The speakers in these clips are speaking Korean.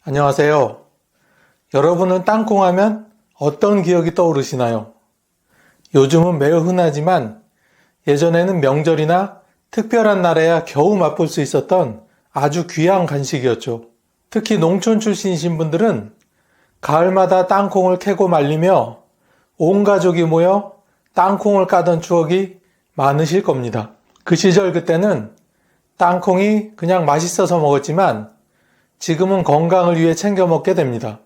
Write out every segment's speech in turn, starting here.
안녕하세요. 여러분은 땅콩 하면 어떤 기억이 떠오르시나요? 요즘은 매우 흔하지만 예전에는 명절이나 특별한 날에야 겨우 맛볼 수 있었던 아주 귀한 간식이었죠. 특히 농촌 출신이신 분들은 가을마다 땅콩을 캐고 말리며 온 가족이 모여 땅콩을 까던 추억이 많으실 겁니다. 그 시절 그때는 땅콩이 그냥 맛있어서 먹었지만 지금은 건강을 위해 챙겨 먹게 됩니다.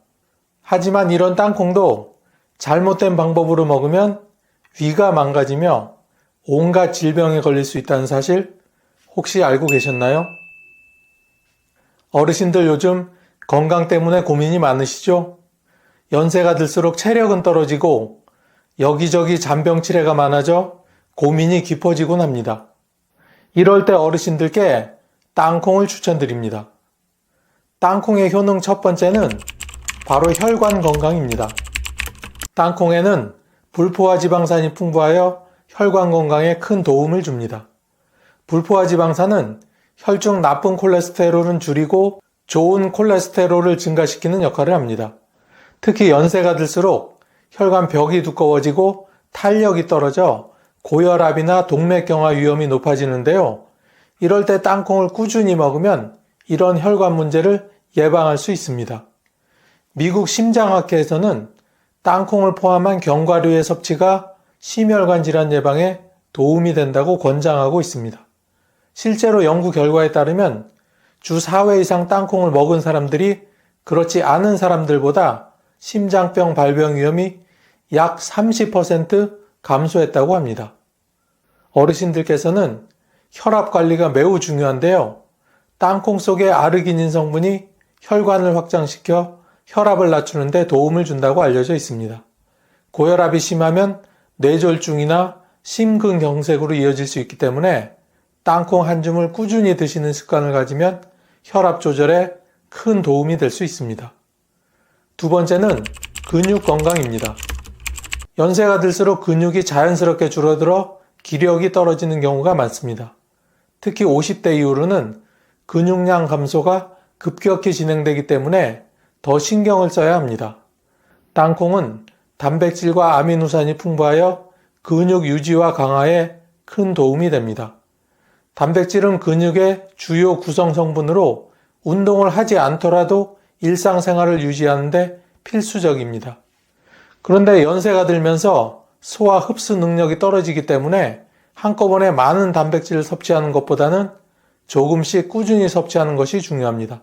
하지만 이런 땅콩도 잘못된 방법으로 먹으면 위가 망가지며 온갖 질병에 걸릴 수 있다는 사실 혹시 알고 계셨나요? 어르신들 요즘 건강 때문에 고민이 많으시죠? 연세가 들수록 체력은 떨어지고 여기저기 잔병치레가 많아져 고민이 깊어지곤 합니다. 이럴 때 어르신들께 땅콩을 추천드립니다. 땅콩의 효능 첫 번째는 바로 혈관 건강입니다. 땅콩에는 불포화 지방산이 풍부하여 혈관 건강에 큰 도움을 줍니다. 불포화 지방산은 혈중 나쁜 콜레스테롤은 줄이고 좋은 콜레스테롤을 증가시키는 역할을 합니다. 특히 연세가 들수록 혈관 벽이 두꺼워지고 탄력이 떨어져 고혈압이나 동맥경화 위험이 높아지는데요. 이럴 때 땅콩을 꾸준히 먹으면 이런 혈관 문제를 예방할 수 있습니다. 미국 심장학회에서는 땅콩을 포함한 견과류의 섭취가 심혈관 질환 예방에 도움이 된다고 권장하고 있습니다. 실제로 연구 결과에 따르면 주 4회 이상 땅콩을 먹은 사람들이 그렇지 않은 사람들보다 심장병 발병 위험이 약 30% 감소했다고 합니다. 어르신들께서는 혈압 관리가 매우 중요한데요. 땅콩 속의 아르기닌 성분이 혈관을 확장시켜 혈압을 낮추는 데 도움을 준다고 알려져 있습니다. 고혈압이 심하면 뇌졸중이나 심근경색으로 이어질 수 있기 때문에 땅콩 한 줌을 꾸준히 드시는 습관을 가지면 혈압 조절에 큰 도움이 될 수 있습니다. 두 번째는 근육 건강입니다. 연세가 들수록 근육이 자연스럽게 줄어들어 기력이 떨어지는 경우가 많습니다. 특히 50대 이후로는 근육량 감소가 급격히 진행되기 때문에 더 신경을 써야 합니다. 땅콩은 단백질과 아미노산이 풍부하여 근육 유지와 강화에 큰 도움이 됩니다. 단백질은 근육의 주요 구성 성분으로 운동을 하지 않더라도 일상생활을 유지하는데 필수적입니다. 그런데 연세가 들면서 소화 흡수 능력이 떨어지기 때문에 한꺼번에 많은 단백질을 섭취하는 것보다는 조금씩 꾸준히 섭취하는 것이 중요합니다.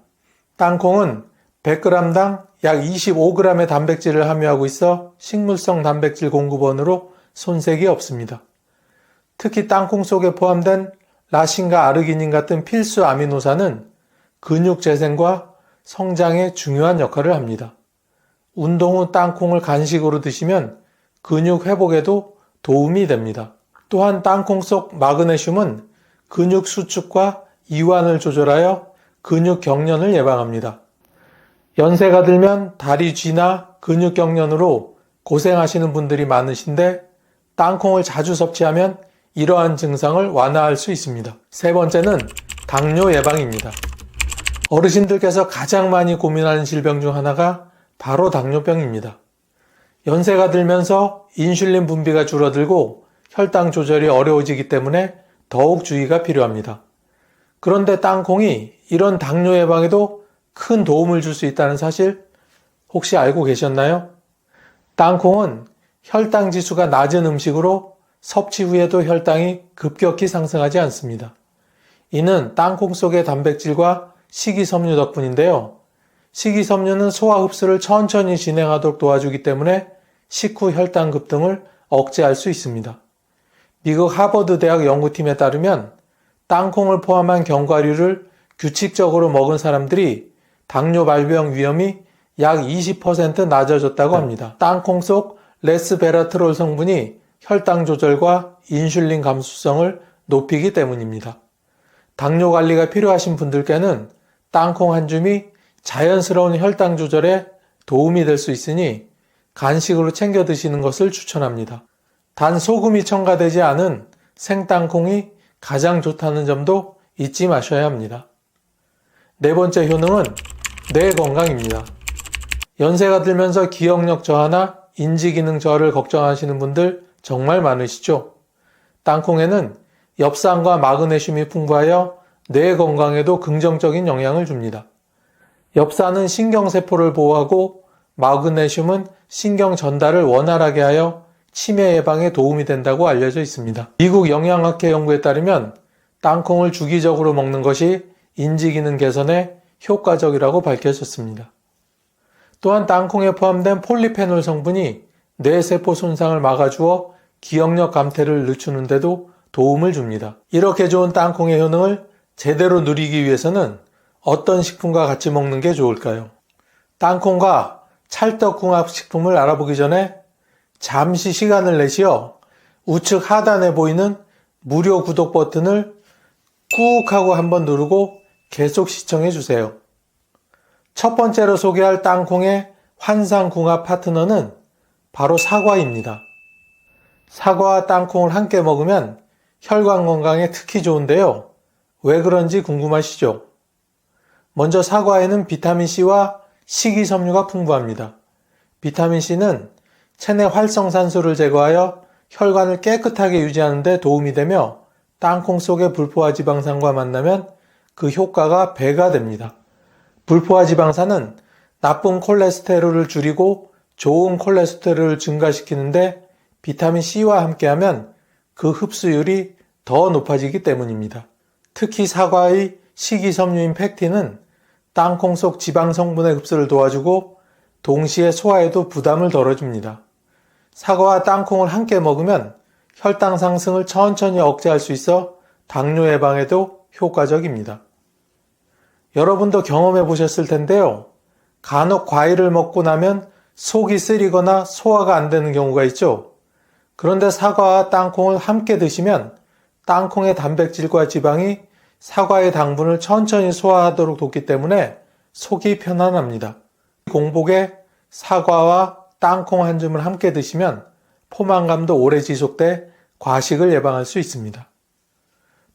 땅콩은 100g당 약 25g의 단백질을 함유하고 있어 식물성 단백질 공급원으로 손색이 없습니다. 특히 땅콩 속에 포함된 라신과 아르기닌 같은 필수 아미노산은 근육 재생과 성장에 중요한 역할을 합니다. 운동 후 땅콩을 간식으로 드시면 근육 회복에도 도움이 됩니다. 또한 땅콩 속 마그네슘은 근육 수축과 이완을 조절하여 근육 경련을 예방합니다. 연세가 들면 다리 쥐나 근육 경련으로 고생하시는 분들이 많으신데 땅콩을 자주 섭취하면 이러한 증상을 완화할 수 있습니다. 세 번째는 당뇨 예방입니다. 어르신들께서 가장 많이 고민하는 질병 중 하나가 바로 당뇨병입니다. 연세가 들면서 인슐린 분비가 줄어들고 혈당 조절이 어려워지기 때문에 더욱 주의가 필요합니다. 그런데 땅콩이 이런 당뇨 예방에도 큰 도움을 줄 수 있다는 사실 혹시 알고 계셨나요? 땅콩은 혈당 지수가 낮은 음식으로 섭취 후에도 혈당이 급격히 상승하지 않습니다. 이는 땅콩 속의 단백질과 식이섬유 덕분인데요. 식이섬유는 소화 흡수를 천천히 진행하도록 도와주기 때문에 식후 혈당 급등을 억제할 수 있습니다. 미국 하버드 대학 연구팀에 따르면 땅콩을 포함한 견과류를 규칙적으로 먹은 사람들이 당뇨 발병 위험이 약 20% 낮아졌다고 합니다. 땅콩 속 레스베라트롤 성분이 혈당 조절과 인슐린 감수성을 높이기 때문입니다. 당뇨 관리가 필요하신 분들께는 땅콩 한 줌이 자연스러운 혈당 조절에 도움이 될 수 있으니 간식으로 챙겨 드시는 것을 추천합니다. 단 소금이 첨가되지 않은 생땅콩이 가장 좋다는 점도 잊지 마셔야 합니다. 네 번째 효능은 뇌 건강입니다. 연세가 들면서 기억력 저하나 인지기능 저하를 걱정하시는 분들 정말 많으시죠? 땅콩에는 엽산과 마그네슘이 풍부하여 뇌 건강에도 긍정적인 영향을 줍니다. 엽산은 신경세포를 보호하고 마그네슘은 신경 전달을 원활하게 하여 치매 예방에 도움이 된다고 알려져 있습니다. 미국 영양학회 연구에 따르면 땅콩을 주기적으로 먹는 것이 인지기능 개선에 효과적이라고 밝혀졌습니다. 또한 땅콩에 포함된 폴리페놀 성분이 뇌세포 손상을 막아주어 기억력 감퇴를 늦추는 데도 도움을 줍니다. 이렇게 좋은 땅콩의 효능을 제대로 누리기 위해서는 어떤 식품과 같이 먹는 게 좋을까요? 땅콩과 찰떡궁합식품을 알아보기 전에 잠시 시간을 내시어 우측 하단에 보이는 무료 구독 버튼을 꾹 하고 한번 누르고 계속 시청해 주세요. 첫 번째로 소개할 땅콩의 환상궁합 파트너는 바로 사과입니다. 사과와 땅콩을 함께 먹으면 혈관 건강에 특히 좋은데요. 왜 그런지 궁금하시죠? 먼저 사과에는 비타민C와 식이섬유가 풍부합니다. 비타민C는 체내 활성산소를 제거하여 혈관을 깨끗하게 유지하는 데 도움이 되며 땅콩 속의 불포화 지방산과 만나면 그 효과가 배가 됩니다. 불포화 지방산은 나쁜 콜레스테롤을 줄이고 좋은 콜레스테롤을 증가시키는데 비타민C와 함께하면 그 흡수율이 더 높아지기 때문입니다. 특히 사과의 식이섬유인 팩틴은 땅콩 속 지방 성분의 흡수를 도와주고 동시에 소화에도 부담을 덜어줍니다. 사과와 땅콩을 함께 먹으면 혈당 상승을 천천히 억제할 수 있어 당뇨 예방에도 효과적입니다. 여러분도 경험해 보셨을 텐데요. 간혹 과일을 먹고 나면 속이 쓰리거나 소화가 안 되는 경우가 있죠. 그런데 사과와 땅콩을 함께 드시면 땅콩의 단백질과 지방이 사과의 당분을 천천히 소화하도록 돕기 때문에 속이 편안합니다. 공복에 사과와 땅콩 한 줌을 함께 드시면 포만감도 오래 지속돼 과식을 예방할 수 있습니다.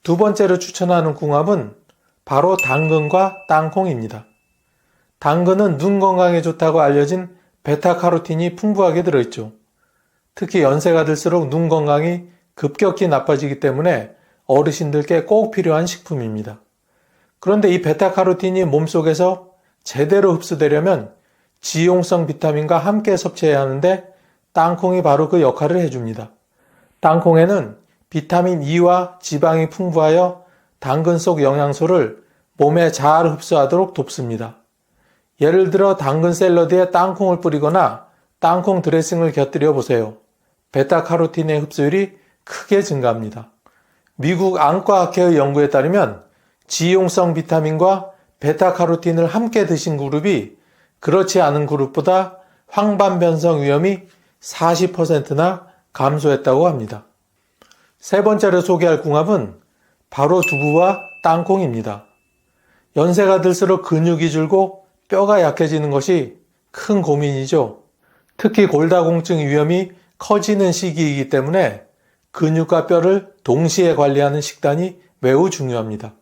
두 번째로 추천하는 궁합은 바로 당근과 땅콩입니다. 당근은 눈 건강에 좋다고 알려진 베타카로틴이 풍부하게 들어있죠. 특히 연세가 들수록 눈 건강이 급격히 나빠지기 때문에 어르신들께 꼭 필요한 식품입니다. 그런데 이 베타카로틴이 몸속에서 제대로 흡수되려면 지용성 비타민과 함께 섭취해야 하는데 땅콩이 바로 그 역할을 해줍니다. 땅콩에는 비타민 E와 지방이 풍부하여 당근 속 영양소를 몸에 잘 흡수하도록 돕습니다. 예를 들어 당근 샐러드에 땅콩을 뿌리거나 땅콩 드레싱을 곁들여 보세요. 베타카로틴의 흡수율이 크게 증가합니다. 미국 안과학회의 연구에 따르면 지용성 비타민과 베타카로틴을 함께 드신 그룹이 그렇지 않은 그룹보다 황반변성 위험이 40%나 감소했다고 합니다. 세 번째로 소개할 궁합은 바로 두부와 땅콩입니다. 연세가 들수록 근육이 줄고 뼈가 약해지는 것이 큰 고민이죠. 특히 골다공증 위험이 커지는 시기이기 때문에 근육과 뼈를 동시에 관리하는 식단이 매우 중요합니다.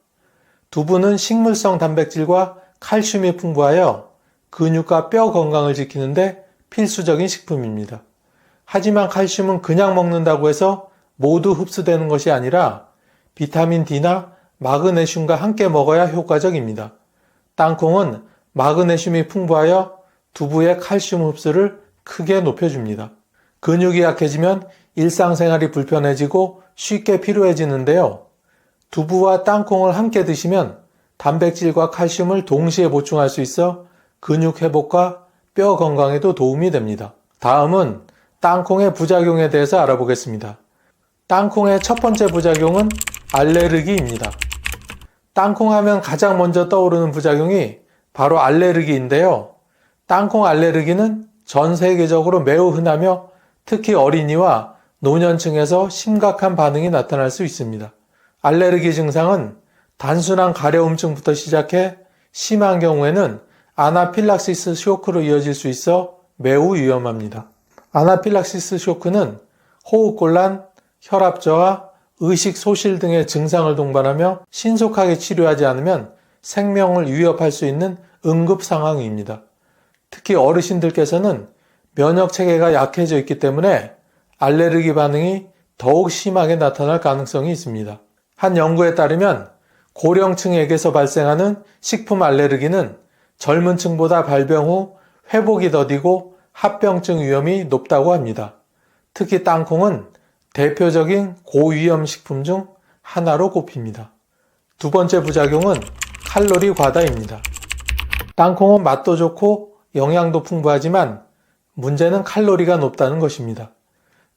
두부는 식물성 단백질과 칼슘이 풍부하여 근육과 뼈 건강을 지키는데 필수적인 식품입니다. 하지만 칼슘은 그냥 먹는다고 해서 모두 흡수되는 것이 아니라 비타민 D나 마그네슘과 함께 먹어야 효과적입니다. 땅콩은 마그네슘이 풍부하여 두부의 칼슘 흡수를 크게 높여줍니다. 근육이 약해지면 일상생활이 불편해지고 쉽게 피로해지는데요. 두부와 땅콩을 함께 드시면 단백질과 칼슘을 동시에 보충할 수 있어 근육 회복과 뼈 건강에도 도움이 됩니다. 다음은 땅콩의 부작용에 대해서 알아보겠습니다. 땅콩의 첫 번째 부작용은 알레르기입니다. 땅콩 하면 가장 먼저 떠오르는 부작용이 바로 알레르기인데요. 땅콩 알레르기는 전 세계적으로 매우 흔하며 특히 어린이와 노년층에서 심각한 반응이 나타날 수 있습니다. 알레르기 증상은 단순한 가려움증부터 시작해 심한 경우에는 아나필락시스 쇼크로 이어질 수 있어 매우 위험합니다. 아나필락시스 쇼크는 호흡곤란, 혈압저하, 의식 소실 등의 증상을 동반하며 신속하게 치료하지 않으면 생명을 위협할 수 있는 응급 상황입니다. 특히 어르신들께서는 면역 체계가 약해져 있기 때문에 알레르기 반응이 더욱 심하게 나타날 가능성이 있습니다. 한 연구에 따르면 고령층에게서 발생하는 식품 알레르기는 젊은 층보다 발병 후 회복이 더디고 합병증 위험이 높다고 합니다. 특히 땅콩은 대표적인 고위험 식품 중 하나로 꼽힙니다. 두 번째 부작용은 칼로리 과다입니다. 땅콩은 맛도 좋고 영양도 풍부하지만 문제는 칼로리가 높다는 것입니다.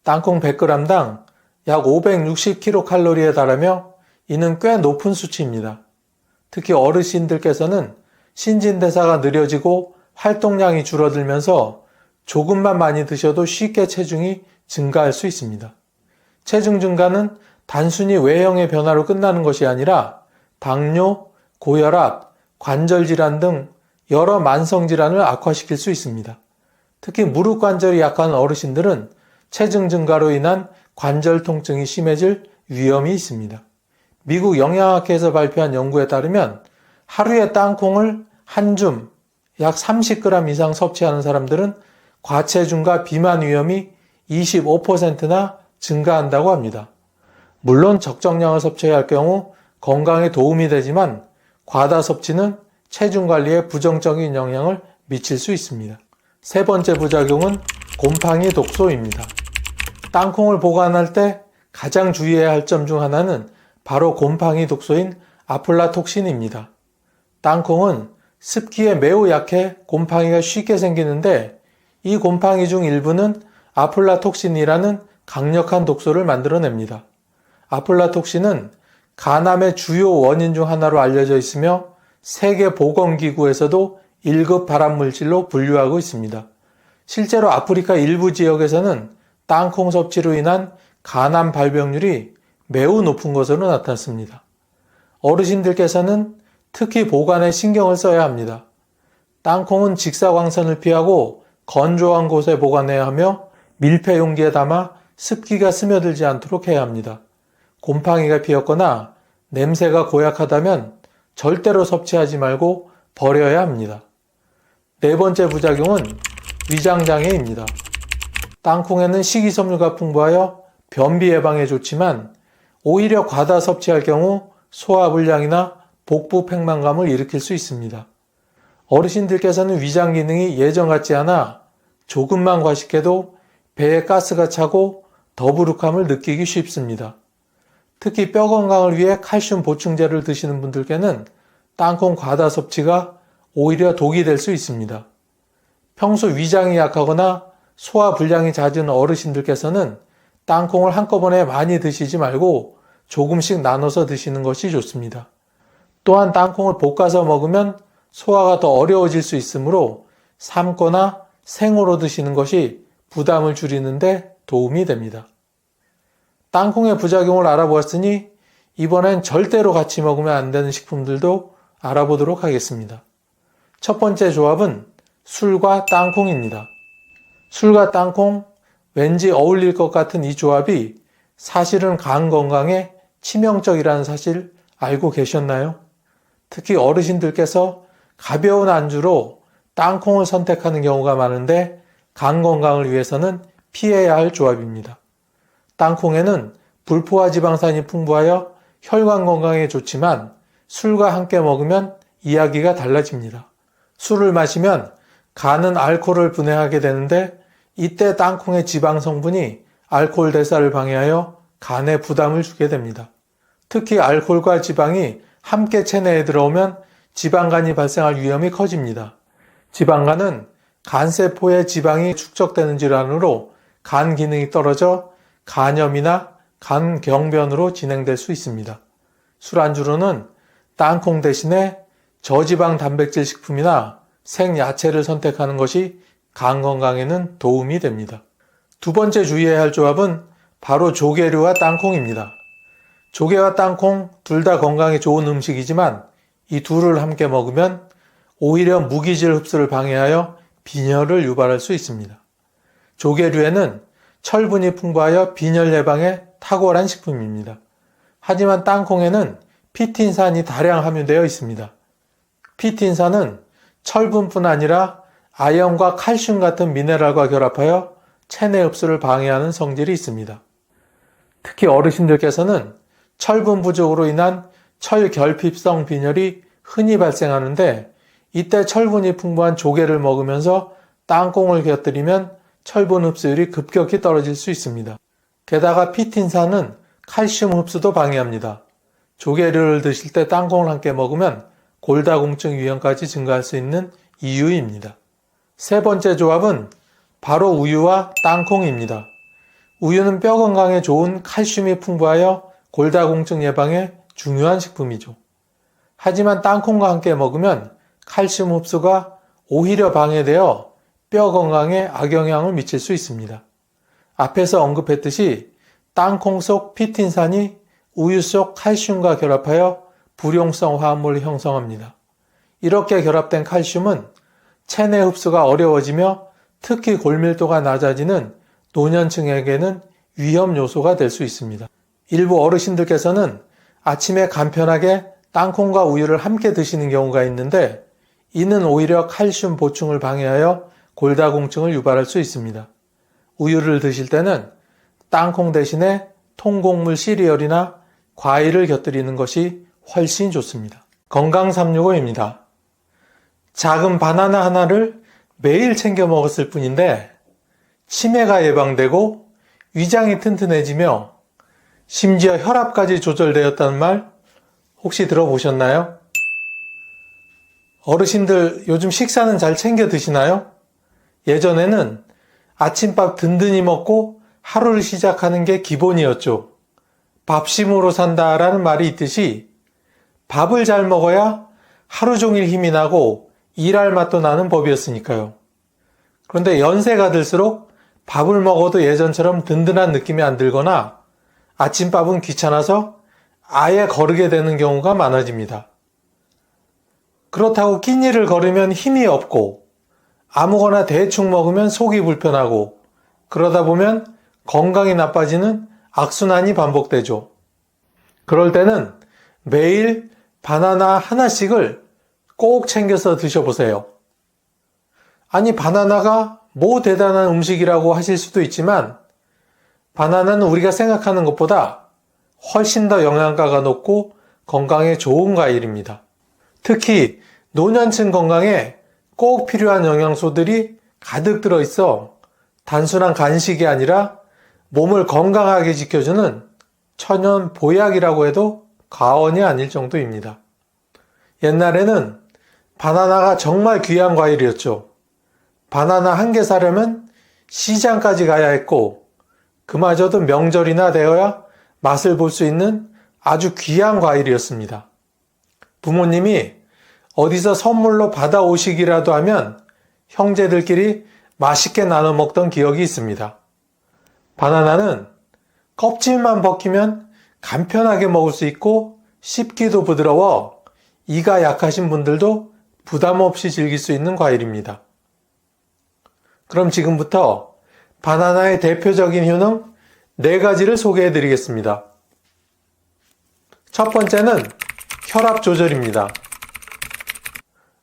땅콩 100g당 약 560kcal에 달하며 이는 꽤 높은 수치입니다. 특히 어르신들께서는 신진대사가 느려지고 활동량이 줄어들면서 조금만 많이 드셔도 쉽게 체중이 증가할 수 있습니다. 체중 증가는 단순히 외형의 변화로 끝나는 것이 아니라 당뇨, 고혈압, 관절질환 등 여러 만성질환을 악화시킬 수 있습니다. 특히 무릎 관절이 약한 어르신들은 체중 증가로 인한 관절 통증이 심해질 위험이 있습니다. 미국 영양학회에서 발표한 연구에 따르면 하루에 땅콩을 한 줌, 약 30g 이상 섭취하는 사람들은 과체중과 비만 위험이 25%나 증가한다고 합니다. 물론 적정량을 섭취해야 할 경우 건강에 도움이 되지만 과다 섭취는 체중 관리에 부정적인 영향을 미칠 수 있습니다. 세 번째 부작용은 곰팡이 독소입니다. 땅콩을 보관할 때 가장 주의해야 할 점 중 하나는 바로 곰팡이 독소인 아플라톡신입니다. 땅콩은 습기에 매우 약해 곰팡이가 쉽게 생기는데 이 곰팡이 중 일부는 아플라톡신이라는 강력한 독소를 만들어냅니다. 아플라톡신은 간암의 주요 원인 중 하나로 알려져 있으며 세계보건기구에서도 1급 발암물질로 분류하고 있습니다. 실제로 아프리카 일부 지역에서는 땅콩 섭취로 인한 간암 발병률이 매우 높은 것으로 나타났습니다. 어르신들께서는 특히 보관에 신경을 써야 합니다. 땅콩은 직사광선을 피하고 건조한 곳에 보관해야 하며 밀폐 용기에 담아 습기가 스며들지 않도록 해야 합니다. 곰팡이가 피었거나 냄새가 고약하다면 절대로 섭취하지 말고 버려야 합니다. 네 번째 부작용은 위장장애입니다. 땅콩에는 식이섬유가 풍부하여 변비 예방에 좋지만 오히려 과다 섭취할 경우 소화불량이나 복부 팽만감을 일으킬 수 있습니다. 어르신들께서는 위장 기능이 예전 같지 않아 조금만 과식해도 배에 가스가 차고 더부룩함을 느끼기 쉽습니다. 특히 뼈 건강을 위해 칼슘 보충제를 드시는 분들께는 땅콩 과다 섭취가 오히려 독이 될 수 있습니다. 평소 위장이 약하거나 소화 불량이 잦은 어르신들께서는 땅콩을 한꺼번에 많이 드시지 말고 조금씩 나눠서 드시는 것이 좋습니다. 또한 땅콩을 볶아서 먹으면 소화가 더 어려워질 수 있으므로 삶거나 생으로 드시는 것이 부담을 줄이는 데 도움이 됩니다. 땅콩의 부작용을 알아보았으니 이번엔 절대로 같이 먹으면 안 되는 식품들도 알아보도록 하겠습니다. 첫 번째 조합은 술과 땅콩입니다. 술과 땅콩, 왠지 어울릴 것 같은 이 조합이 사실은 간 건강에 치명적이라는 사실 알고 계셨나요? 특히 어르신들께서 가벼운 안주로 땅콩을 선택하는 경우가 많은데 간 건강을 위해서는 피해야 할 조합입니다. 땅콩에는 불포화 지방산이 풍부하여 혈관 건강에 좋지만 술과 함께 먹으면 이야기가 달라집니다. 술을 마시면 간은 알코올을 분해하게 되는데 이때 땅콩의 지방 성분이 알코올 대사를 방해하여 간에 부담을 주게 됩니다. 특히 알코올과 지방이 함께 체내에 들어오면 지방간이 발생할 위험이 커집니다. 지방간은 간세포에 지방이 축적되는 질환으로 간 기능이 떨어져 간염이나 간경변으로 진행될 수 있습니다. 술안주로는 땅콩 대신에 저지방 단백질 식품이나 생야채를 선택하는 것이 간 건강에는 도움이 됩니다. 두 번째 주의해야 할 조합은 바로 조개류와 땅콩입니다. 조개와 땅콩 둘 다 건강에 좋은 음식이지만 이 둘을 함께 먹으면 오히려 무기질 흡수를 방해하여 빈혈을 유발할 수 있습니다. 조개류에는 철분이 풍부하여 빈혈 예방에 탁월한 식품입니다. 하지만 땅콩에는 피틴산이 다량 함유되어 있습니다. 피틴산은 철분뿐 아니라 아연과 칼슘 같은 미네랄과 결합하여 체내 흡수를 방해하는 성질이 있습니다. 특히 어르신들께서는 철분 부족으로 인한 철결핍성 빈혈이 흔히 발생하는데, 이때 철분이 풍부한 조개를 먹으면서 땅콩을 곁들이면 철분 흡수율이 급격히 떨어질 수 있습니다. 게다가 피틴산은 칼슘 흡수도 방해합니다. 조개를 드실 때 땅콩을 함께 먹으면 골다공증 위험까지 증가할 수 있는 이유입니다. 세 번째 조합은 바로 우유와 땅콩입니다. 우유는 뼈 건강에 좋은 칼슘이 풍부하여 골다공증 예방에 중요한 식품이죠. 하지만 땅콩과 함께 먹으면 칼슘 흡수가 오히려 방해되어 뼈 건강에 악영향을 미칠 수 있습니다. 앞에서 언급했듯이 땅콩 속 피틴산이 우유 속 칼슘과 결합하여 불용성 화합물을 형성합니다. 이렇게 결합된 칼슘은 체내 흡수가 어려워지며 특히 골밀도가 낮아지는 노년층에게는 위험 요소가 될 수 있습니다. 일부 어르신들께서는 아침에 간편하게 땅콩과 우유를 함께 드시는 경우가 있는데, 이는 오히려 칼슘 보충을 방해하여 골다공증을 유발할 수 있습니다. 우유를 드실 때는 땅콩 대신에 통곡물 시리얼이나 과일을 곁들이는 것이 훨씬 좋습니다. 건강 365입니다. 작은 바나나 하나를 매일 챙겨 먹었을 뿐인데 치매가 예방되고 위장이 튼튼해지며 심지어 혈압까지 조절되었다는 말 혹시 들어보셨나요? 어르신들 요즘 식사는 잘 챙겨 드시나요? 예전에는 아침밥 든든히 먹고 하루를 시작하는 게 기본이었죠. 밥심으로 산다라는 말이 있듯이 밥을 잘 먹어야 하루 종일 힘이 나고 일할 맛도 나는 법이었으니까요. 그런데 연세가 들수록 밥을 먹어도 예전처럼 든든한 느낌이 안 들거나 아침밥은 귀찮아서 아예 거르게 되는 경우가 많아집니다. 그렇다고 끼니를 거르면 힘이 없고 아무거나 대충 먹으면 속이 불편하고 그러다 보면 건강이 나빠지는 악순환이 반복되죠. 그럴 때는 매일 바나나 하나씩을 꼭 챙겨서 드셔보세요. 아니, 바나나가 뭐 대단한 음식이라고 하실 수도 있지만 바나나는 우리가 생각하는 것보다 훨씬 더 영양가가 높고 건강에 좋은 과일입니다. 특히 노년층 건강에 꼭 필요한 영양소들이 가득 들어있어 단순한 간식이 아니라 몸을 건강하게 지켜주는 천연 보약이라고 해도 과언이 아닐 정도입니다. 옛날에는 바나나가 정말 귀한 과일이었죠. 바나나 한 개 사려면 시장까지 가야 했고 그마저도 명절이나 되어야 맛을 볼 수 있는 아주 귀한 과일이었습니다. 부모님이 어디서 선물로 받아오시기라도 하면 형제들끼리 맛있게 나눠 먹던 기억이 있습니다. 바나나는 껍질만 벗기면 간편하게 먹을 수 있고 씹기도 부드러워 이가 약하신 분들도 부담 없이 즐길 수 있는 과일입니다. 그럼 지금부터 바나나의 대표적인 효능 4가지를 소개해 드리겠습니다. 첫 번째는 혈압 조절입니다.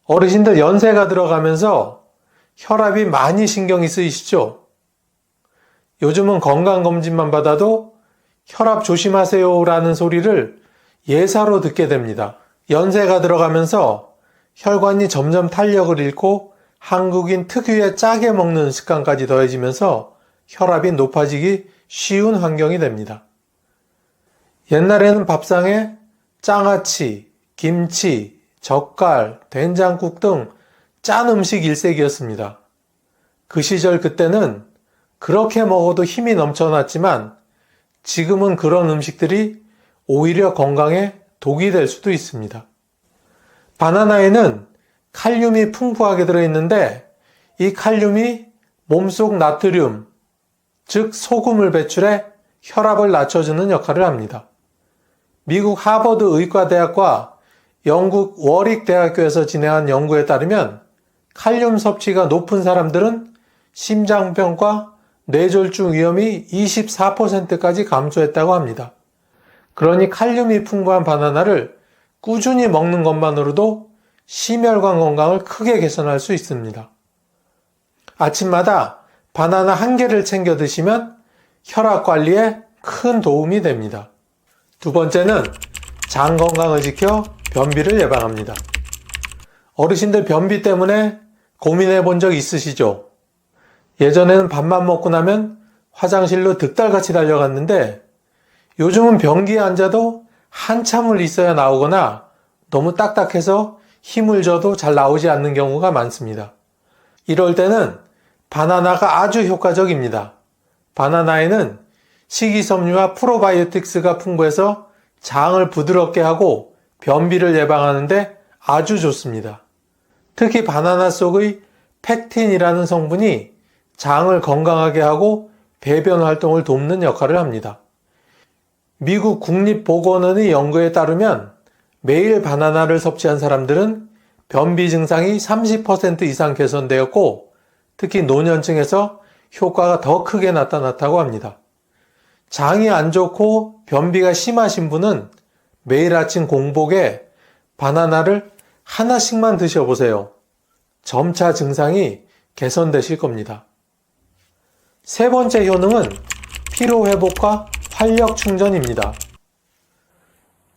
어르신들 연세가 들어가면서 혈압이 많이 신경이 쓰이시죠? 요즘은 건강검진만 받아도 혈압 조심하세요 라는 소리를 예사로 듣게 됩니다. 연세가 들어가면서 혈관이 점점 탄력을 잃고 한국인 특유의 짜게 먹는 습관까지 더해지면서 혈압이 높아지기 쉬운 환경이 됩니다. 옛날에는 밥상에 장아찌, 김치, 젓갈, 된장국 등 짠 음식 일색이었습니다. 그 시절 그때는 그렇게 먹어도 힘이 넘쳐났지만 지금은 그런 음식들이 오히려 건강에 독이 될 수도 있습니다. 바나나에는 칼륨이 풍부하게 들어있는데 이 칼륨이 몸속 나트륨, 즉 소금을 배출해 혈압을 낮춰주는 역할을 합니다. 미국 하버드 의과대학과 영국 워릭대학교에서 진행한 연구에 따르면 칼륨 섭취가 높은 사람들은 심장병과 뇌졸중 위험이 24%까지 감소했다고 합니다. 그러니 칼륨이 풍부한 바나나를 꾸준히 먹는 것만으로도 심혈관 건강을 크게 개선할 수 있습니다. 아침마다 바나나 한 개를 챙겨 드시면 혈압 관리에 큰 도움이 됩니다. 두 번째는 장 건강을 지켜 변비를 예방합니다. 어르신들 변비 때문에 고민해 본 적 있으시죠? 예전에는 밥만 먹고 나면 화장실로 득달같이 달려갔는데 요즘은 변기에 앉아도 한참을 있어야 나오거나 너무 딱딱해서 힘을 줘도 잘 나오지 않는 경우가 많습니다. 이럴 때는 바나나가 아주 효과적입니다. 바나나에는 식이섬유와 프로바이오틱스가 풍부해서 장을 부드럽게 하고 변비를 예방하는데 아주 좋습니다. 특히 바나나 속의 팩틴이라는 성분이 장을 건강하게 하고 배변 활동을 돕는 역할을 합니다. 미국 국립보건원의 연구에 따르면 매일 바나나를 섭취한 사람들은 변비 증상이 30% 이상 개선되었고 특히 노년층에서 효과가 더 크게 나타났다고 합니다. 장이 안 좋고 변비가 심하신 분은 매일 아침 공복에 바나나를 하나씩만 드셔보세요. 점차 증상이 개선되실 겁니다. 세 번째 효능은 피로회복과 활력 충전입니다.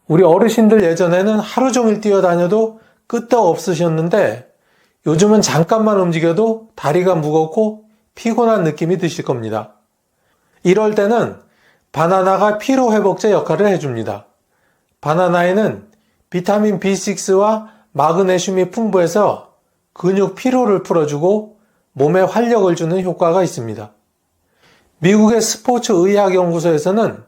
우리 어르신들 예전에는 하루 종일 뛰어다녀도 끄떡 없으셨는데 요즘은 잠깐만 움직여도 다리가 무겁고 피곤한 느낌이 드실 겁니다. 이럴 때는 바나나가 피로회복제 역할을 해줍니다. 바나나에는 비타민 B6와 마그네슘이 풍부해서 근육 피로를 풀어주고 몸에 활력을 주는 효과가 있습니다. 미국의 스포츠 의학연구소에서는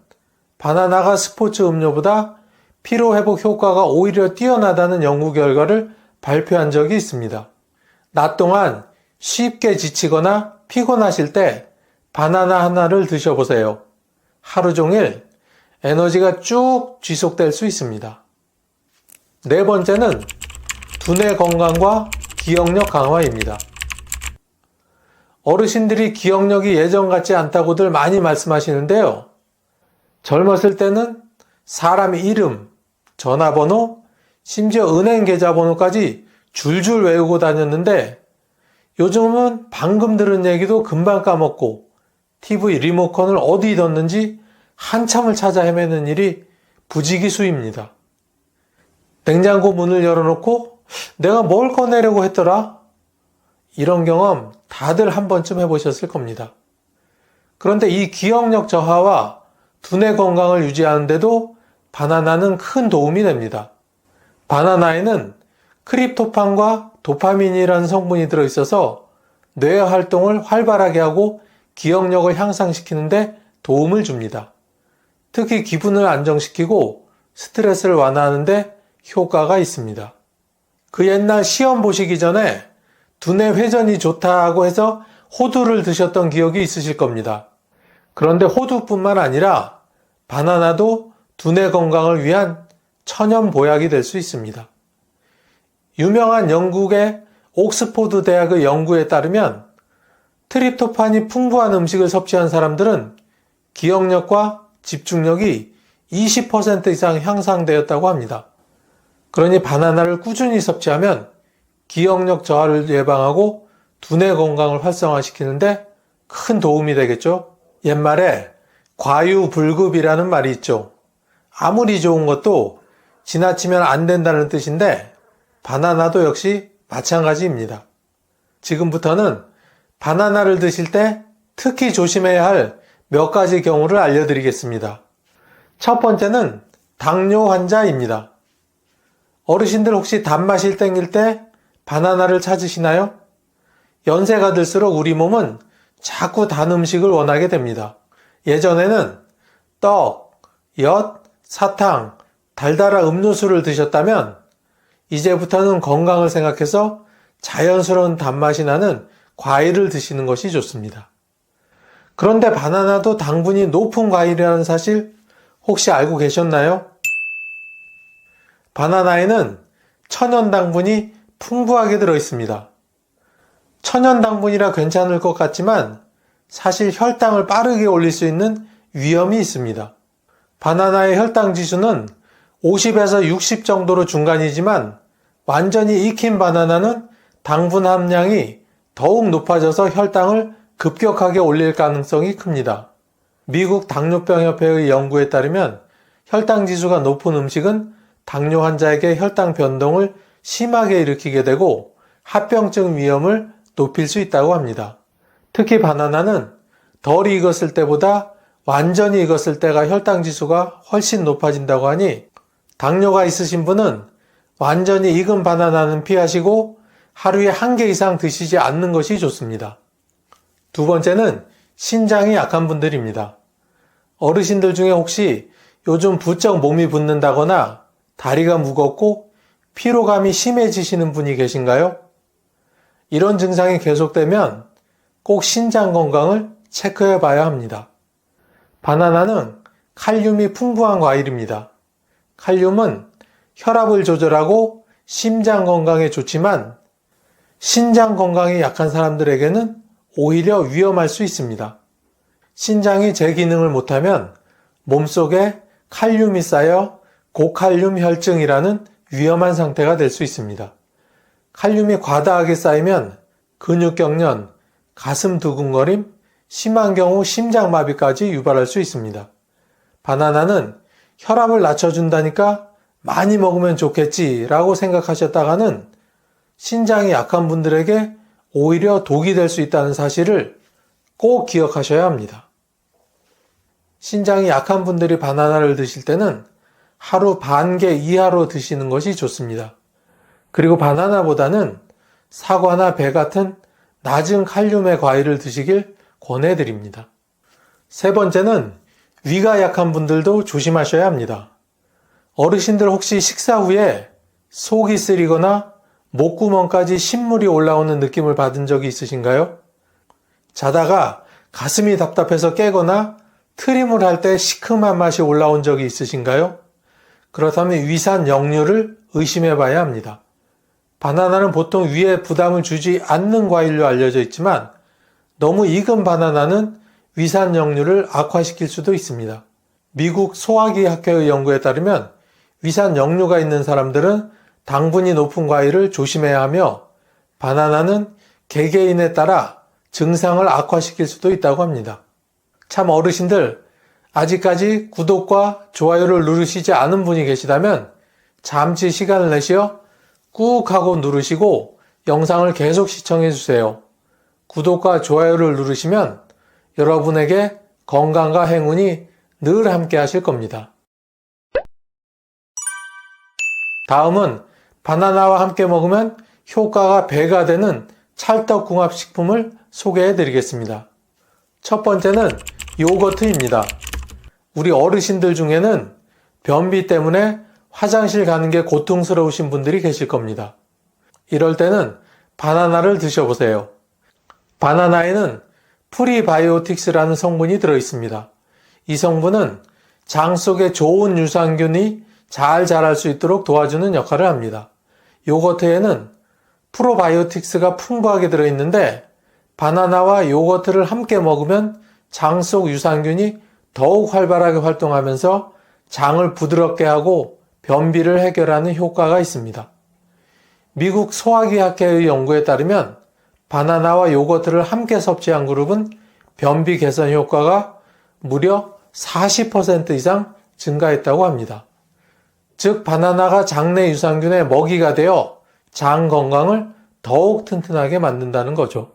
바나나가 스포츠 음료보다 피로회복 효과가 오히려 뛰어나다는 연구 결과를 발표한 적이 있습니다. 낮 동안 쉽게 지치거나 피곤하실 때 바나나 하나를 드셔보세요. 하루 종일 에너지가 쭉 지속될 수 있습니다. 네 번째는 두뇌 건강과 기억력 강화입니다. 어르신들이 기억력이 예전 같지 않다고들 많이 말씀하시는데요. 젊었을 때는 사람 이름, 전화번호, 심지어 은행 계좌번호까지 줄줄 외우고 다녔는데 요즘은 방금 들은 얘기도 금방 까먹고 TV 리모컨을 어디 뒀는지 한참을 찾아 헤매는 일이 부지기수입니다. 냉장고 문을 열어놓고 내가 뭘 꺼내려고 했더라? 이런 경험 다들 한 번쯤 해보셨을 겁니다. 그런데 이 기억력 저하와 두뇌 건강을 유지하는데도 바나나는 큰 도움이 됩니다. 바나나에는 크립토판과 도파민이라는 성분이 들어있어서 뇌 활동을 활발하게 하고 기억력을 향상시키는데 도움을 줍니다. 특히 기분을 안정시키고 스트레스를 완화하는데 효과가 있습니다. 그 옛날 시험 보시기 전에 두뇌 회전이 좋다고 해서 호두를 드셨던 기억이 있으실 겁니다. 그런데 호두뿐만 아니라 바나나도 두뇌 건강을 위한 천연 보약이 될 수 있습니다. 유명한 영국의 옥스포드 대학의 연구에 따르면 트립토판이 풍부한 음식을 섭취한 사람들은 기억력과 집중력이 20% 이상 향상되었다고 합니다. 그러니 바나나를 꾸준히 섭취하면 기억력 저하를 예방하고 두뇌 건강을 활성화시키는데 큰 도움이 되겠죠. 옛말에 과유불급이라는 말이 있죠. 아무리 좋은 것도 지나치면 안 된다는 뜻인데 바나나도 역시 마찬가지입니다. 지금부터는 바나나를 드실 때 특히 조심해야 할 몇 가지 경우를 알려드리겠습니다. 첫 번째는 당뇨 환자입니다. 어르신들 혹시 단맛이 땡길 때 바나나를 찾으시나요? 연세가 들수록 우리 몸은 자꾸 단 음식을 원하게 됩니다. 예전에는 떡, 엿, 사탕, 달달한 음료수를 드셨다면 이제부터는 건강을 생각해서 자연스러운 단맛이 나는 과일을 드시는 것이 좋습니다. 그런데 바나나도 당분이 높은 과일이라는 사실 혹시 알고 계셨나요? 바나나에는 천연 당분이 풍부하게 들어 있습니다. 천연 당분이라 괜찮을 것 같지만 사실 혈당을 빠르게 올릴 수 있는 위험이 있습니다. 바나나의 혈당 지수는 50에서 60 정도로 중간이지만 완전히 익힌 바나나는 당분 함량이 더욱 높아져서 혈당을 급격하게 올릴 가능성이 큽니다. 미국 당뇨병협회의 연구에 따르면 혈당 지수가 높은 음식은 당뇨 환자에게 혈당 변동을 심하게 일으키게 되고 합병증 위험을 높일 수 있다고 합니다. 특히 바나나는 덜 익었을 때보다 완전히 익었을 때가 혈당 지수가 훨씬 높아진다고 하니 당뇨가 있으신 분은 완전히 익은 바나나는 피하시고 하루에 1개 이상 드시지 않는 것이 좋습니다. 두 번째는 신장이 약한 분들입니다. 어르신들 중에 혹시 요즘 부쩍 몸이 붓는다거나 다리가 무겁고 피로감이 심해지시는 분이 계신가요? 이런 증상이 계속되면 꼭 신장 건강을 체크해 봐야 합니다. 바나나는 칼륨이 풍부한 과일입니다. 칼륨은 혈압을 조절하고 심장 건강에 좋지만 신장 건강이 약한 사람들에게는 오히려 위험할 수 있습니다. 신장이 제 기능을 못하면 몸속에 칼륨이 쌓여 고칼륨 혈증이라는 위험한 상태가 될 수 있습니다. 칼륨이 과다하게 쌓이면 근육경련, 가슴 두근거림, 심한 경우 심장마비까지 유발할 수 있습니다. 바나나는 혈압을 낮춰준다니까 많이 먹으면 좋겠지라고 생각하셨다가는 신장이 약한 분들에게 오히려 독이 될 수 있다는 사실을 꼭 기억하셔야 합니다. 신장이 약한 분들이 바나나를 드실 때는 하루 반 개 이하로 드시는 것이 좋습니다. 그리고 바나나보다는 사과나 배 같은 낮은 칼륨의 과일을 드시길 권해드립니다. 세 번째는 위가 약한 분들도 조심하셔야 합니다. 어르신들 혹시 식사 후에 속이 쓰리거나 목구멍까지 신물이 올라오는 느낌을 받은 적이 있으신가요? 자다가 가슴이 답답해서 깨거나 트림을 할 때 시큼한 맛이 올라온 적이 있으신가요? 그렇다면 위산 역류를 의심해 봐야 합니다. 바나나는 보통 위에 부담을 주지 않는 과일로 알려져 있지만 너무 익은 바나나는 위산 역류를 악화시킬 수도 있습니다. 미국 소화기 학회의 연구에 따르면 위산 역류가 있는 사람들은 당분이 높은 과일을 조심해야 하며 바나나는 개개인에 따라 증상을 악화시킬 수도 있다고 합니다. 참 어르신들 아직까지 구독과 좋아요를 누르시지 않은 분이 계시다면 잠시 시간을 내시어 꾹 하고 누르시고 영상을 계속 시청해 주세요. 구독과 좋아요를 누르시면 여러분에게 건강과 행운이 늘 함께 하실 겁니다. 다음은 바나나와 함께 먹으면 효과가 배가 되는 찰떡궁합식품을 소개해 드리겠습니다. 첫 번째는 요거트입니다. 우리 어르신들 중에는 변비 때문에 화장실 가는 게 고통스러우신 분들이 계실 겁니다. 이럴 때는 바나나를 드셔보세요. 바나나에는 프리바이오틱스라는 성분이 들어있습니다. 이 성분은 장 속에 좋은 유산균이 잘 자랄 수 있도록 도와주는 역할을 합니다. 요거트에는 프로바이오틱스가 풍부하게 들어있는데 바나나와 요거트를 함께 먹으면 장 속 유산균이 더욱 활발하게 활동하면서 장을 부드럽게 하고 변비를 해결하는 효과가 있습니다. 미국 소화기학회의 연구에 따르면 바나나와 요거트를 함께 섭취한 그룹은 변비 개선 효과가 무려 40% 이상 증가했다고 합니다. 즉 바나나가 장내 유산균의 먹이가 되어 장 건강을 더욱 튼튼하게 만든다는 거죠.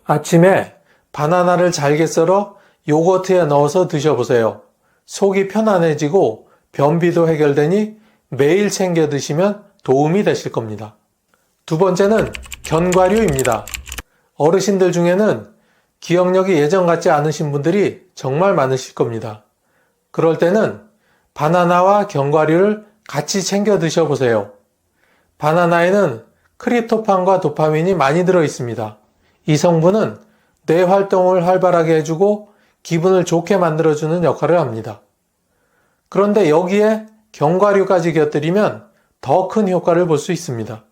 아침에 바나나를 잘게 썰어 요거트에 넣어서 드셔보세요. 속이 편안해지고 변비도 해결되니 매일 챙겨 드시면 도움이 되실 겁니다. 두 번째는 견과류입니다. 어르신들 중에는 기억력이 예전 같지 않으신 분들이 정말 많으실 겁니다. 그럴 때는 바나나와 견과류를 같이 챙겨 드셔보세요. 바나나에는 크립토판과 도파민이 많이 들어 있습니다. 이 성분은 뇌 활동을 활발하게 해주고 기분을 좋게 만들어주는 역할을 합니다. 그런데 여기에 견과류까지 곁들이면 더 큰 효과를 볼 수 있습니다.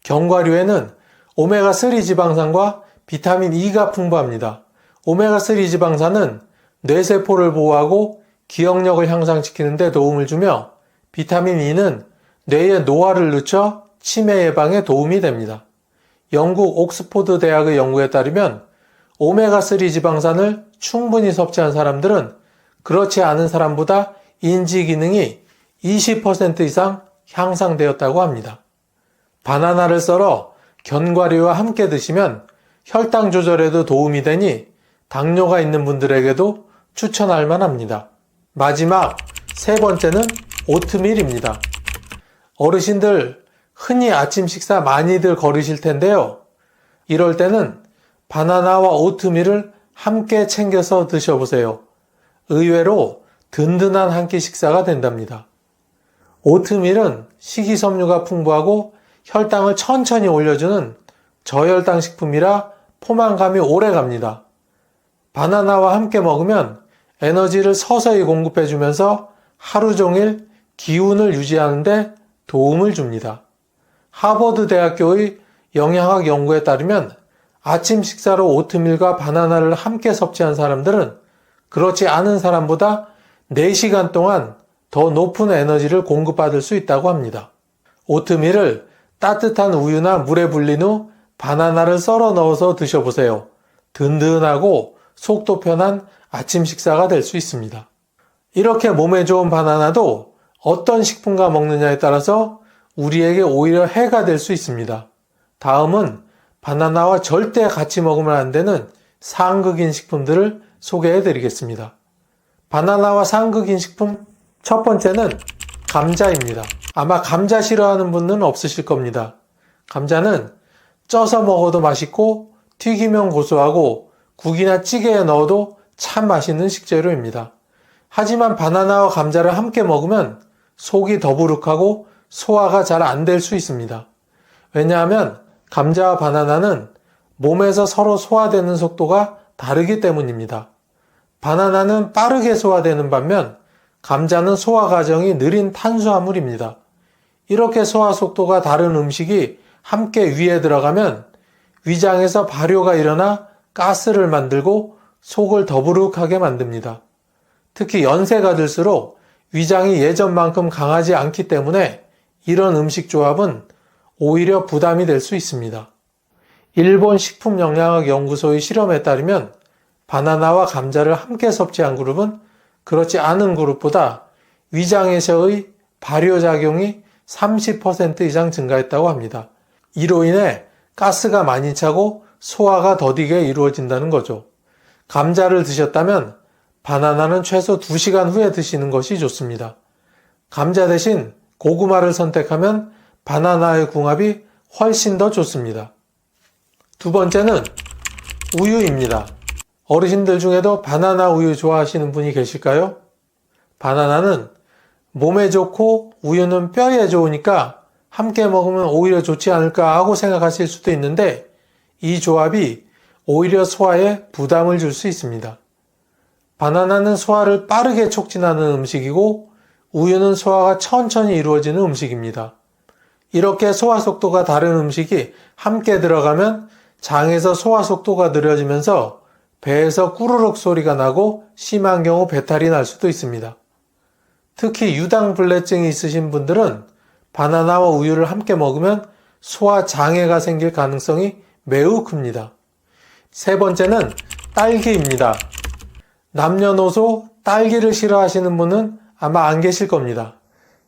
견과류에는 오메가3 지방산과 비타민 E가 풍부합니다. 오메가3 지방산은 뇌세포를 보호하고 기억력을 향상시키는 데 도움을 주며 비타민 E는 뇌의 노화를 늦춰 치매 예방에 도움이 됩니다. 영국 옥스포드 대학의 연구에 따르면 오메가3 지방산을 충분히 섭취한 사람들은 그렇지 않은 사람보다 인지 기능이 20% 이상 향상되었다고 합니다. 바나나를 썰어 견과류와 함께 드시면 혈당 조절에도 도움이 되니 당뇨가 있는 분들에게도 추천할 만합니다. 마지막 세 번째는 오트밀입니다. 어르신들 흔히 아침 식사 많이들 거르실 텐데요. 이럴 때는 바나나와 오트밀을 함께 챙겨서 드셔보세요. 의외로 든든한 한 끼 식사가 된답니다. 오트밀은 식이섬유가 풍부하고 혈당을 천천히 올려주는 저혈당 식품이라 포만감이 오래 갑니다. 바나나와 함께 먹으면 에너지를 서서히 공급해주면서 하루 종일 기운을 유지하는 데 도움을 줍니다. 하버드 대학교의 영양학 연구에 따르면 아침 식사로 오트밀과 바나나를 함께 섭취한 사람들은 그렇지 않은 사람보다 4시간 동안 더 높은 에너지를 공급받을 수 있다고 합니다. 오트밀을 따뜻한 우유나 물에 불린 후 바나나를 썰어 넣어서 드셔보세요. 든든하고 속도 편한 아침 식사가 될 수 있습니다. 이렇게 몸에 좋은 바나나도 어떤 식품과 먹느냐에 따라서 우리에게 오히려 해가 될 수 있습니다. 다음은 바나나와 절대 같이 먹으면 안 되는 상극인 식품들을 소개해 드리겠습니다. 바나나와 상극인 식품 첫 번째는 감자입니다. 아마 감자 싫어하는 분은 없으실 겁니다. 감자는 쪄서 먹어도 맛있고 튀기면 고소하고 국이나 찌개에 넣어도 참 맛있는 식재료입니다. 하지만 바나나와 감자를 함께 먹으면 속이 더부룩하고 소화가 잘 안 될 수 있습니다. 왜냐하면 감자와 바나나는 몸에서 서로 소화되는 속도가 다르기 때문입니다. 바나나는 빠르게 소화되는 반면 감자는 소화 과정이 느린 탄수화물입니다. 이렇게 소화 속도가 다른 음식이 함께 위에 들어가면 위장에서 발효가 일어나 가스를 만들고 속을 더부룩하게 만듭니다. 특히 연세가 들수록 위장이 예전만큼 강하지 않기 때문에 이런 음식 조합은 오히려 부담이 될 수 있습니다. 일본 식품영양학연구소의 실험에 따르면 바나나와 감자를 함께 섭취한 그룹은 그렇지 않은 그룹보다 위장에서의 발효작용이 30% 이상 증가했다고 합니다. 이로 인해 가스가 많이 차고 소화가 더디게 이루어진다는 거죠. 감자를 드셨다면 바나나는 최소 2시간 후에 드시는 것이 좋습니다. 감자 대신 고구마를 선택하면 바나나의 궁합이 훨씬 더 좋습니다. 두 번째는 우유입니다. 어르신들 중에도 바나나 우유 좋아하시는 분이 계실까요? 바나나는 몸에 좋고 우유는 뼈에 좋으니까 함께 먹으면 오히려 좋지 않을까 하고 생각하실 수도 있는데 이 조합이 오히려 소화에 부담을 줄 수 있습니다. 바나나는 소화를 빠르게 촉진하는 음식이고 우유는 소화가 천천히 이루어지는 음식입니다. 이렇게 소화 속도가 다른 음식이 함께 들어가면 장에서 소화 속도가 느려지면서 배에서 꾸르륵 소리가 나고 심한 경우 배탈이 날 수도 있습니다. 특히 유당불내증이 있으신 분들은 바나나와 우유를 함께 먹으면 소화 장애가 생길 가능성이 매우 큽니다. 세 번째는 딸기입니다. 남녀노소 딸기를 싫어하시는 분은 아마 안 계실 겁니다.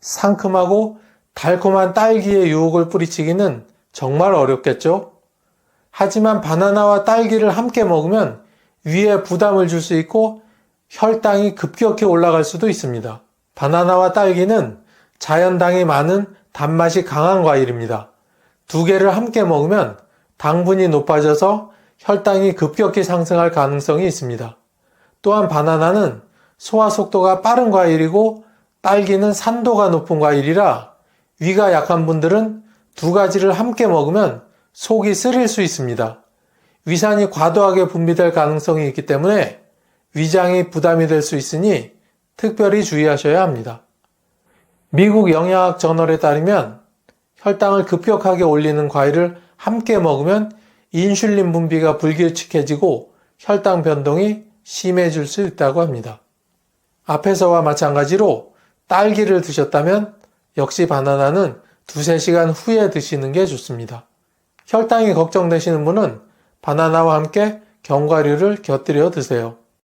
상큼하고 달콤한 딸기의 유혹을 뿌리치기는 정말 어렵겠죠? 하지만 바나나와 딸기를 함께 먹으면 위에 부담을 줄 수 있고 혈당이 급격히 올라갈 수도 있습니다. 바나나와 딸기는 자연당이 많은 단맛이 강한 과일입니다. 두 개를 함께 먹으면 당분이 높아져서 혈당이 급격히 상승할 가능성이 있습니다. 또한 바나나는 소화 속도가 빠른 과일이고 딸기는 산도가 높은 과일이라 위가 약한 분들은 두 가지를 함께 먹으면 속이 쓰릴 수 있습니다. 위산이 과도하게 분비될 가능성이 있기 때문에 위장이 부담이 될 수 있으니 특별히 주의하셔야 합니다. 미국 영양학 저널에 따르면 혈당을 급격하게 올리는 과일을 함께 먹으면 인슐린 분비가 불규칙해지고 혈당 변동이 심해질 수 있다고 합니다. 앞에서와 마찬가지로 딸기를 드셨다면 역시 바나나는 두세 시간 후에 드시는 게 좋습니다. 혈당이 걱정되시는 분은 바나나와 함께 견과류를 곁들여 드세요.